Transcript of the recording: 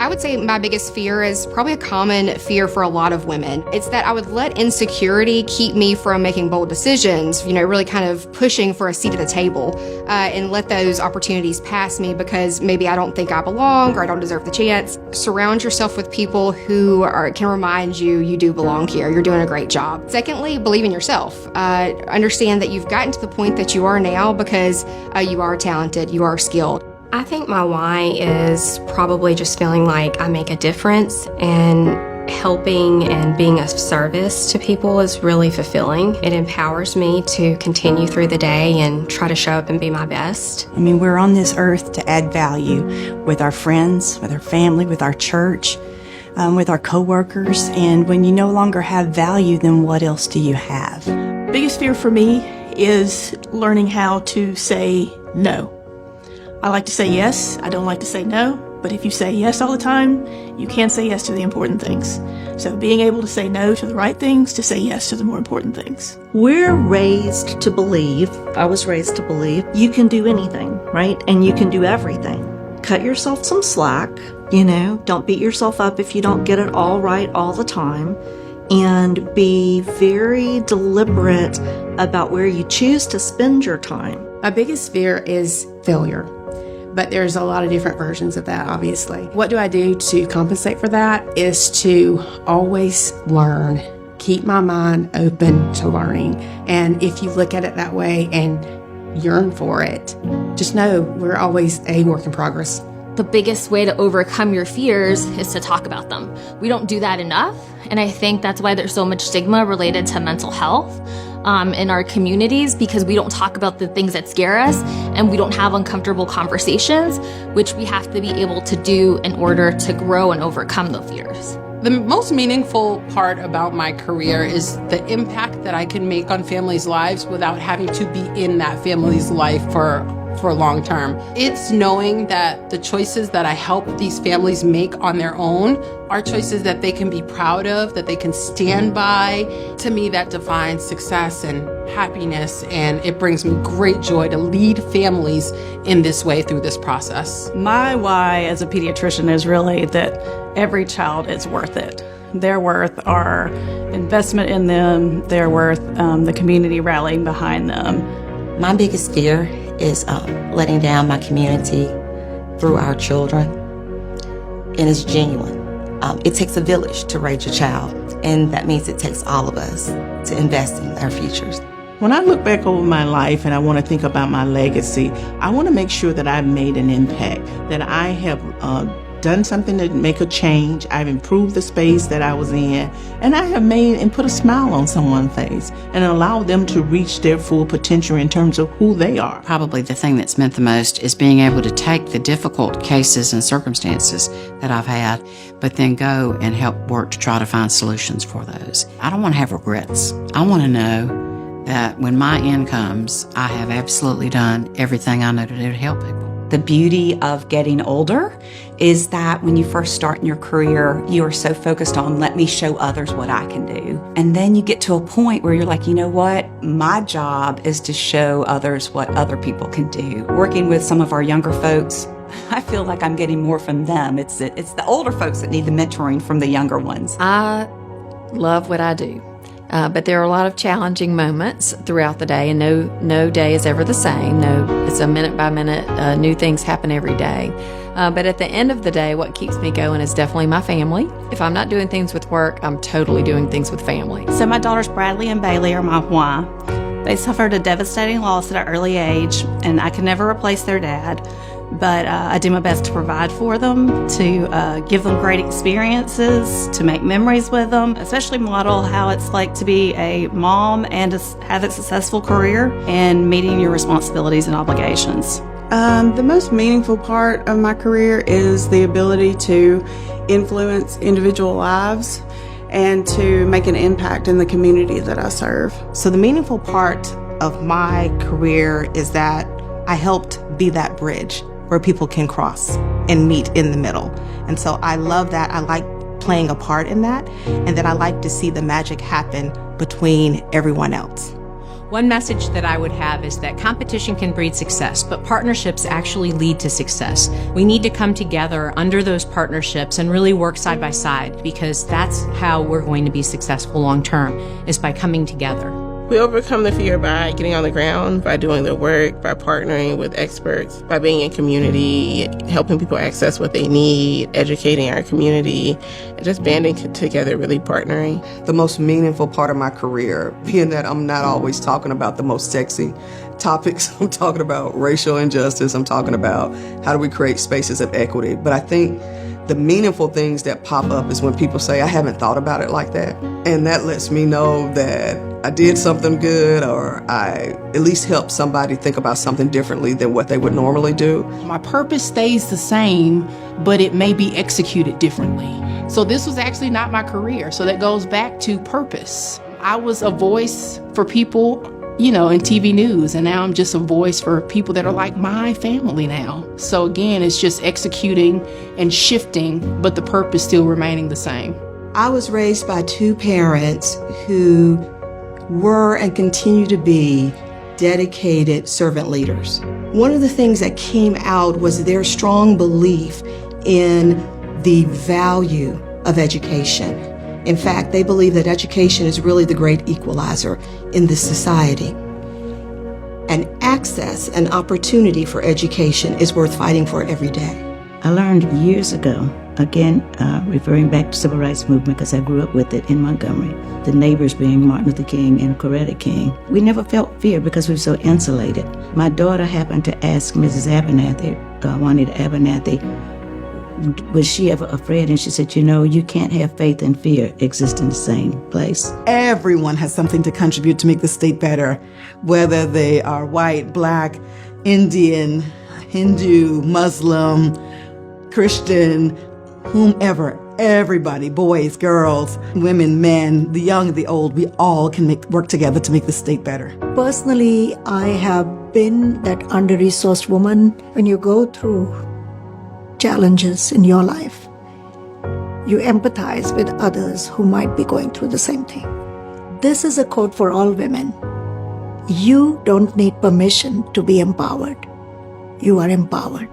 I would say my biggest fear is probably a common fear for a lot of women. It's that I would let insecurity keep me from making bold decisions, really kind of pushing for a seat at the table, and let those opportunities pass me because maybe I don't think I belong or I don't deserve the chance. Surround yourself with people who can remind you do belong here. You're doing a great job. Secondly, believe in yourself. Understand that you've gotten to the point that you are now because you are talented, you are skilled. I think my why is probably just feeling like I make a difference, and helping and being of service to people is really fulfilling. It empowers me to continue through the day and try to show up and be my best. We're on this earth to add value with our friends, with our family, with our church, with our coworkers. And when you no longer have value, then what else do you have? Biggest fear for me is learning how to say no. I like to say yes. I don't like to say no. But if you say yes all the time, you can't say yes to the important things. So being able to say no to the right things, to say yes to the more important things. We're raised to believe, I was raised to believe, you can do anything, right? And you can do everything. Cut yourself some slack, don't beat yourself up if you don't get it all right all the time. And be very deliberate about where you choose to spend your time. My biggest fear is failure. But there's a lot of different versions of that, obviously. What do I do to compensate for that is to always learn, keep my mind open to learning. And if you look at it that way and yearn for it, just know we're always a work in progress. The biggest way to overcome your fears is to talk about them. We don't do that enough, and I think that's why there's so much stigma related to mental health in our communities, because we don't talk about the things that scare us, and we don't have uncomfortable conversations, which we have to be able to do in order to grow and overcome the fears. The most meaningful part about my career is the impact that I can make on families' lives without having to be in that family's life for long term. It's knowing that the choices that I help these families make on their own are choices that they can be proud of, that they can stand by. To me, that defines success and happiness, and it brings me great joy to lead families in this way through this process. My why as a pediatrician is really that every child is worth it. They're worth our investment in them. They're worth the community rallying behind them. My biggest fear is letting down my community through our children, and it's genuine. It takes a village to raise a child, and that means it takes all of us to invest in our futures. When I look back over my life and I want to think about my legacy, I want to make sure that I've made an impact, that I have done something to make a change. I've improved the space that I was in, and I have made and put a smile on someone's face and allowed them to reach their full potential in terms of who they are. Probably the thing that's meant the most is being able to take the difficult cases and circumstances that I've had, but then go and help work to try to find solutions for those. I don't want to have regrets. I want to know that when my end comes, I have absolutely done everything I know to do to help people. The beauty of getting older is that when you first start in your career, you are so focused on, let me show others what I can do. And then you get to a point where you're like, you know what? My job is to show others what other people can do. Working with some of our younger folks, I feel like I'm getting more from them. It's the older folks that need the mentoring from the younger ones. I love what I do. But there are a lot of challenging moments throughout the day, and no day is ever the same. It's a minute by minute, new things happen every day. But at the end of the day, what keeps me going is definitely my family. If I'm not doing things with work, I'm totally doing things with family. So my daughters Bradley and Bailey are my why. They suffered a devastating loss at an early age, and I could never replace their dad. But I do my best to provide for them, to give them great experiences, to make memories with them, especially model how it's like to be a mom and to have a successful career and meeting your responsibilities and obligations. The most meaningful part of my career is the ability to influence individual lives and to make an impact in the community that I serve. So the meaningful part of my career is that I helped be that bridge where people can cross and meet in the middle. And so I love that. I like playing a part in that, and then I like to see the magic happen between everyone else. One message that I would have is that competition can breed success, but partnerships actually lead to success. We need to come together under those partnerships and really work side by side, because that's how we're going to be successful long term, is by coming together. We overcome the fear by getting on the ground, by doing the work, by partnering with experts, by being in community, helping people access what they need, educating our community, and just banding together, really partnering. The most meaningful part of my career, being that I'm not always talking about the most sexy topics. I'm talking about racial injustice. I'm talking about how do we create spaces of equity. But I think the meaningful things that pop up is when people say, I haven't thought about it like that. And that lets me know that I did something good, or I at least helped somebody think about something differently than what they would normally do. My purpose stays the same, but it may be executed differently. So this was actually not my career. So that goes back to purpose. I was a voice for people, in TV news, and now I'm just a voice for people that are like my family now. So again, it's just executing and shifting, but the purpose still remaining the same. I was raised by two parents who were and continue to be dedicated servant leaders. One of the things that came out was their strong belief in the value of education. In fact, they believe that education is really the great equalizer in this society. And access and opportunity for education is worth fighting for every day. I learned years ago, again, referring back to civil rights movement because I grew up with it in Montgomery, the neighbors being Martin Luther King and Coretta King. We never felt fear because we were so insulated. My daughter happened to ask Mrs. Abernathy, Juanita Abernathy, was she ever afraid? And she said, you can't have faith and fear exist in the same place. Everyone has something to contribute to make the state better, whether they are white, black, Indian, Hindu, Muslim, Christian, whomever. Everybody, boys, girls, women, men, the young, the old, we all can work together to make the state better. Personally, I have been that under-resourced woman. When you go through challenges in your life, you empathize with others who might be going through the same thing. This is a quote for all women. You don't need permission to be empowered. You are empowered.